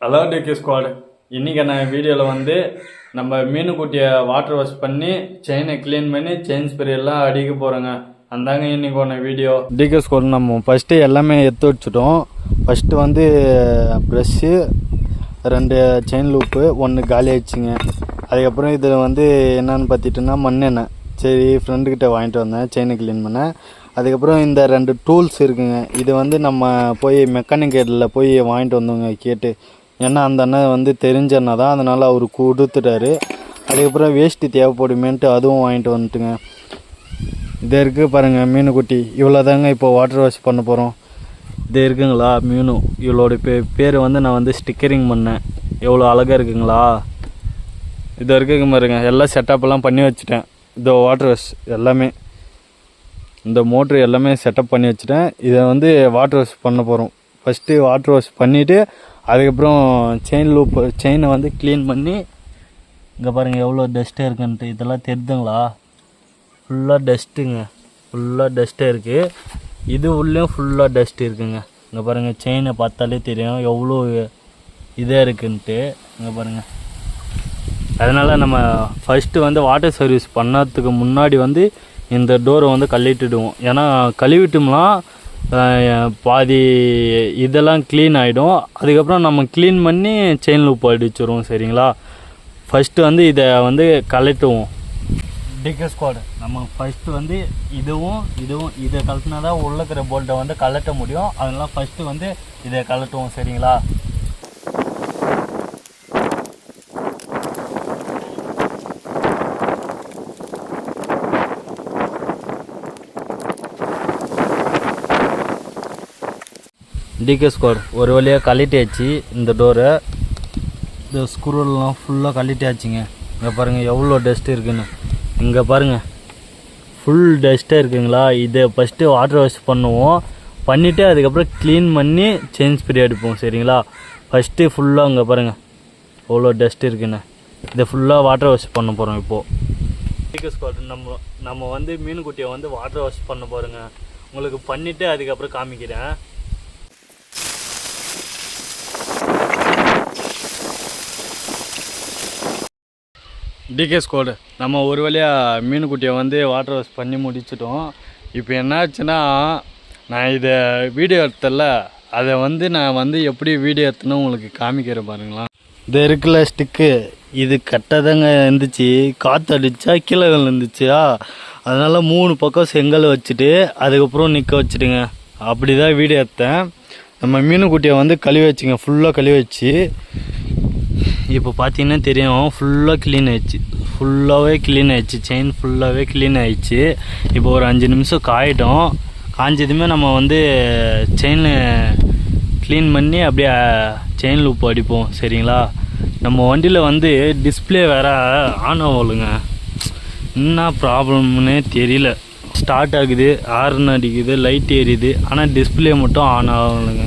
Hello decay squad. இன்றைக்கான வீடியோவில் வந்து நம்ம மீனுக்குட்டியை வாட்டர் வாஷ் பண்ணி செயினை க்ளீன் பண்ணி செயின் ஸ்ப்ரே எல்லாம் அடிக்க போகிறோங்க. அந்தாங்க இன்றைக்கான வீடியோ. டிகே ஸ்குவாடு நம்ம ஃபஸ்ட்டு எல்லாமே எடுத்து வச்சுட்டோம். ஃபஸ்ட்டு வந்து ப்ரெஷ்ஷு, 2 செயின் லூப்பு, 1 காலி ஆயிடுச்சுங்க. அதுக்கப்புறம் இதில் வந்து என்னென்னு பார்த்துட்டுன்னா மண்ணெண்ணெய். சரி, ஃப்ரெண்டுக்கிட்ட வாங்கிட்டு வந்தேன் செயினை க்ளீன் பண்ணேன். அதுக்கப்புறம் இந்த 2 டூல்ஸ் இருக்குங்க. இது வந்து நம்ம போய் மெக்கானிக்கலில் போய் வாங்கிட்டு வந்தோங்க கேட்டு. ஏன்னா அந்த அண்ணன் வந்து தெரிஞ்ச அண்ணா தான், அதனால் அவர் கொடுத்துட்டாரு. அதுக்கப்புறம் வேஷ்டி தேவைப்படுமேன்ட்டு அதுவும் வாங்கிட்டு வந்துட்டுங்க. இது இருக்குது பாருங்கள் மீனுக்குட்டி. இவ்வளோ தாங்க இப்போ வாட்டர் வாஷ் பண்ண போகிறோம். இது இருக்குங்களா மீனு. இவளோட பேர் வந்து நான் வந்து ஸ்டிக்கரிங் பண்ணேன். எவ்வளோ அழகாக இருக்குங்களா. இது இருக்குங்க பாருங்க. எல்லாம் செட்டப்லாம் பண்ணி வச்சுட்டேன். இதோ வாட்டர் வாஷ் எல்லாமே, இந்த மோட்ரு எல்லாமே செட்டப் பண்ணி வச்சுட்டேன். இதை வந்து வாட்டர் வாஷ் பண்ண போகிறோம். ஃபஸ்ட்டு வாட்டர் வாஷ் பண்ணிவிட்டு அதுக்கப்புறம் செயினை வந்து க்ளீன் பண்ணி, இங்கே பாருங்கள் எவ்வளோ டஸ்ட்டாக இருக்குன்ட்டு. இதெல்லாம் தெரிதுங்களா, ஃபுல்லாக டஸ்ட்டுங்க. ஃபுல்லாக டஸ்ட்டாக இருக்குது. இது உள்ளேயும் ஃபுல்லாக டஸ்ட் இருக்குங்க. இங்கே பாருங்கள், செயினை பார்த்தாலே தெரியும் எவ்வளோ இதாக இருக்குன்ட்டு. இங்கே பாருங்கள். அதனால் நம்ம ஃபஸ்ட்டு வந்து வாட்டர் சர்வீஸ் பண்ணதுக்கு முன்னாடி வந்து இந்த டோரை வந்து கழுவிட்டுடுவோம். ஏன்னா கழுவிட்டோம்னா பாதி இதெல்லாம் க்ளீன் ஆகிடும். அதுக்கப்புறம் நம்ம க்ளீன் பண்ணி செயின் லூப் அடிச்சிடுவோம். சரிங்களா, ஃபஸ்ட்டு வந்து இதை வந்து கழட்டுவோம். டிகே ஸ்குவாடு, நம்ம ஃபஸ்ட்டு வந்து இதுவும் இதை கழட்டினா தான் உள்ள இருக்கிற போல்ட்டை வந்து கழட்ட முடியும். அதனால் ஃபஸ்ட்டு வந்து இதை கழட்டுவோம். சரிங்களா, டிகே ஸ்குவாட் ஒரு வழியாக கழட்டியாச்சு. இந்த டோரை, இந்த ஸ்க்ரூலாம் ஃபுல்லாக கழட்டியாச்சுங்க. இங்கே பாருங்கள் எவ்வளோ டஸ்ட்டு இருக்குன்னு. இங்கே பாருங்கள் ஃபுல் டஸ்ட்டாக இருக்குங்களா. இதை ஃபஸ்ட்டு வாட்டர் வாஷ் பண்ணுவோம். பண்ணிவிட்டு அதுக்கப்புறம் க்ளீன் பண்ணி செயின் ஸ்ப்ரே அடிப்போம். சரிங்களா, ஃபஸ்ட்டு ஃபுல்லாக இங்கே பாருங்கள் எவ்வளோ டஸ்ட் இருக்குன்னு. இதை ஃபுல்லாக வாட்டர் வாஷ் பண்ண போகிறோம் இப்போது. டிகே ஸ்குவாட், நம்ம வந்து மீனுக்குட்டியை வந்து வாட்டர் வாஷ் பண்ண போகிறோங்க. உங்களுக்கு பண்ணிவிட்டு அதுக்கப்புறம் காமிக்கிறேன். டிகே ஸ்குவாடு, நம்ம ஒரு வழியாக மீனுக்குட்டியை வந்து வாட்டர் வாஷ் பண்ணி முடிச்சிட்டோம். இப்போ என்னாச்சுன்னா, நான் இதை வீடியோ எடுத்தல, அதை வந்து நான் வந்து எப்படி வீடியோ எடுத்தேன்னு உங்களுக்கு காமிக்கிறேன் பாருங்களா. இது இருக்குல்ல ஸ்டிக்கு, இது கரெக்டாக இருந்துச்சு. காற்று அடித்தா கீழே இருந்துச்சா, அதனால் 3 பக்கம் செங்கல் வச்சுட்டு அதுக்கப்புறம் நிற்க வச்சுட்டுங்க. அப்படி தான் வீடியோ எடுத்தேன். நம்ம மீனுக்குட்டியை வந்து கழுவி வச்சுங்க, ஃபுல்லாக கழுவி வச்சு. இப்போ பார்த்தீங்கன்னா தெரியும், ஃபுல்லாக க்ளீன் ஆயிடுச்சு. ஃபுல்லாகவே க்ளீன் ஆயிடுச்சு. செயின் ஃபுல்லாகவே க்ளீன் ஆயிடுச்சு. இப்போ ஒரு 5 நிமிஷம் காயிடும். காஞ்சதுமே நம்ம வந்து செயின் க்ளீன் பண்ணி அப்படியே செயின் லூப் அடிப்போம். சரிங்களா, நம்ம வண்டியில் வந்து டிஸ்பிளே வேறு ஆன் ஆகலுங்க. என்ன ப்ராப்ளம்னே தெரியல. ஸ்டார்ட் ஆகுது, ஹார்ன் அடிக்குது, லைட் எரியுது, ஆனால் டிஸ்பிளே மட்டும் ஆன் ஆகலைங்க.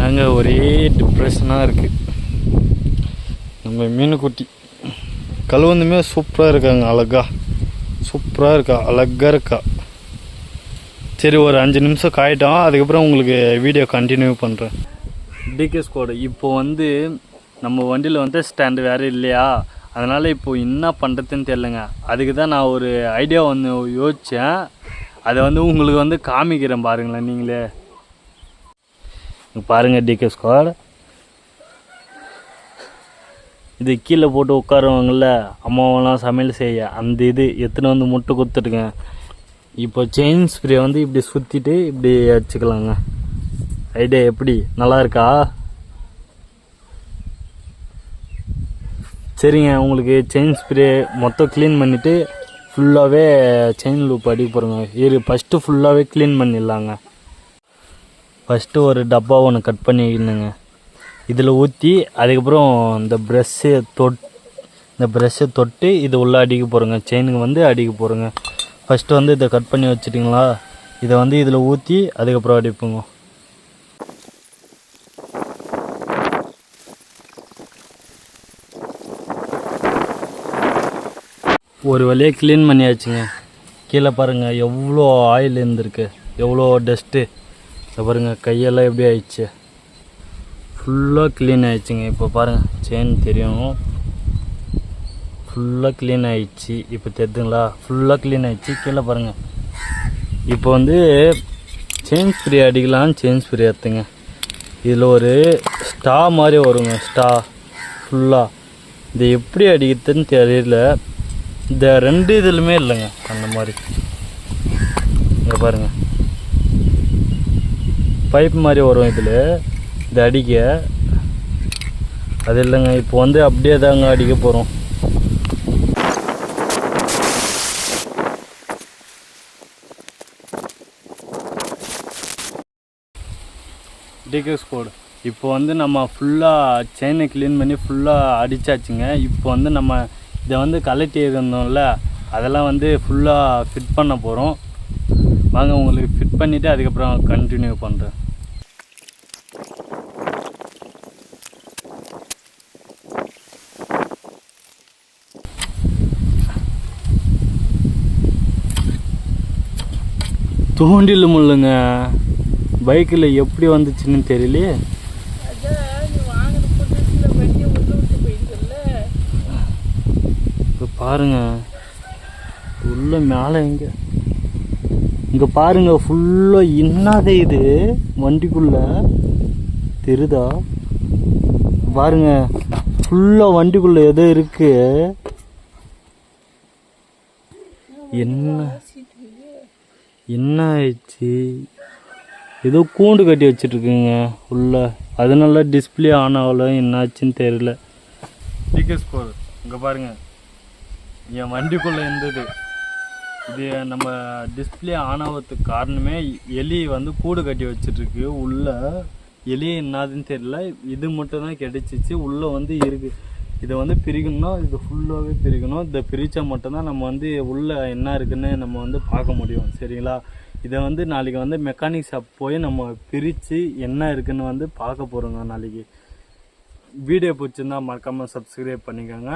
நாங்கள் ஒரே டிப்ரெஷனாக இருக்குது. நம்ம மீனுக்குட்டி கழுவுந்துமே சூப்பராக இருக்காங்க. அழகா சூப்பராக இருக்கா, அழகாக இருக்கா. சரி, ஒரு 5 நிமிஷம் காயிட்டோம். அதுக்கப்புறம் உங்களுக்கு வீடியோ கண்டினியூ பண்ணுறேன். டிகே ஸ்குவாடு, இப்போ வந்து நம்ம வண்டியில் வந்து ஸ்டாண்டு வேறு இல்லையா, அதனால் இப்போது என்ன பண்ணுறதுன்னு தெரிலங்க. அதுக்கு தான் நான் ஒரு ஐடியா ஒன்று யோசித்தேன். அதை வந்து உங்களுக்கு வந்து காமிக்கிறேன் பாருங்களேன். நீங்களே பாருங்கள் டிகே ஸ்குவாடு. இது கீழே போட்டு உட்காருவாங்கள்ல அம்மாவெல்லாம் சமையல் செய்ய, அந்த இது எத்தனை வந்து முட்டை கொடுத்துட்டுங்க. இப்போ செயின் ஸ்ப்ரே வந்து இப்படி சுற்றிட்டு இப்படி அடிச்சுக்கலாங்க. ஐடியா எப்படி, நல்லா இருக்கா? சரிங்க, உங்களுக்கு செயின் ஸ்ப்ரே மொத்தம் க்ளீன் பண்ணிவிட்டு ஃபுல்லாகவே செயின் லூப் அடிக்க போகிறோங்க. ஃபஸ்ட்டு ஃபுல்லாகவே க்ளீன் பண்ணிடலாங்க. ஃபஸ்ட்டு ஒரு டப்பா ஒன்று கட் பண்ணிக்கணுங்க. இதில் ஊற்றி அதுக்கப்புறம் இந்த ப்ரெஷ்ஷை தொட்டு இது உள்ளே அடிக்க போகிறோங்க. செயினுக்கு வந்து அடிக்க போகிறோங்க. ஃபஸ்ட்டு வந்து இதை கட் பண்ணி வச்சுட்டிங்களா, இதை வந்து இதில் ஊற்றி அதுக்கப்புறம் அடிப்போங்க. ஒரு வழியாக க்ளீன் பண்ணியாச்சுங்க. கீழே பாருங்கள் எவ்வளோ ஆயில் இருந்திருக்கு, எவ்வளோ டஸ்ட்டு. இதை பாருங்கள், கையெல்லாம் எப்படி ஆயிடுச்சு. ஃபுல்லாக க்ளீன் ஆயிடுச்சுங்க. இப்போ பாருங்கள் செயின் தெரியும், ஃபுல்லாக க்ளீன் ஆயிடுச்சு. இப்போ தெரியுதுங்களா, ஃபுல்லாக க்ளீன் ஆயிடுச்சு. கீழே பாருங்கள். இப்போ வந்து செயின் ஸ்ப்ரே அடிக்கலாம். செயின் ஸ்ப்ரே எடுத்துங்க. இதில் ஒரு ஸ்டா மாதிரி வருங்க, ஸ்டா ஃபுல்லாக. இது எப்படி அடிக்கிறதுன்னு தெரியல. இந்த 2 இதுலையுமே இல்லைங்க அந்த மாதிரி. இங்கே பாருங்கள், பைப் மாதிரி வரும் இதில், இது அடிக்க. அது இல்லைங்க, இப்போ வந்து அப்படியே தாங்க அடிக்க போகிறோம். டிகேஎஸ் கோடு இப்போ வந்து நம்ம ஃபுல்லாக செயினை க்ளீன் பண்ணி ஃபுல்லாக அடித்தாச்சுங்க. இப்போ வந்து நம்ம இதை வந்து கலட்டி இருந்தோம்ல, அதெல்லாம் வந்து ஃபுல்லாக ஃபிட் பண்ண போகிறோம். வாங்க உங்களுக்கு ஃபிட் பண்ணிவிட்டு அதுக்கப்புறம் கண்டினியூ பண்ணுறேன். தூண்டில் முள்ளுங்க, பைக்கில் எப்படி வந்துச்சுன்னு தெரியலையே. இப்போ பாருங்க, உள்ள மேலே இங்கே பாருங்க, ஃபுல்லாக என்னது இது வண்டிக்குள்ள தெரியுதா? பாருங்க, ஃபுல்லாக வண்டிக்குள்ள எதோ இருக்கு. என்ன ஆயிடுச்சு? ஏதோ கூண்டு கட்டி வச்சுட்ருக்குங்க உள்ள, அதனால டிஸ்பிளே ஆன் ஆகல, என்னாச்சுன்னு தெரியல. டிகேஎஸ் கோடு இங்கே பாருங்கள், என் வண்டிக்குள்ளே இருந்தது. இது நம்ம டிஸ்பிளே ஆன் ஆகிறதுக்கு காரணமே எலி வந்து கூடு கட்டி வச்சிட்ருக்கு உள்ள. எலி என்னதுன்னு தெரியல, இது மட்டும் தான் கிடைச்சிச்சு. உள்ளே வந்து இருக்குது. இதை வந்து பிரிக்கணும்னா இது ஃபுல்லாகவே பிரிக்கணும். இதை பிரித்தா மட்டும்தான் நம்ம வந்து உள்ளே என்ன இருக்குன்னு நம்ம வந்து பார்க்க முடியும். சரிங்களா? இதை வந்து நாளைக்கு வந்து மெக்கானிக் ஷாப் போய் நம்ம பிரித்து என்ன இருக்குன்னு வந்து பார்க்க போகிறோங்க நாளைக்கு. வீடியோ பிடிச்சிருந்தா மறக்காமல் சப்ஸ்கிரைப் பண்ணிக்கோங்க.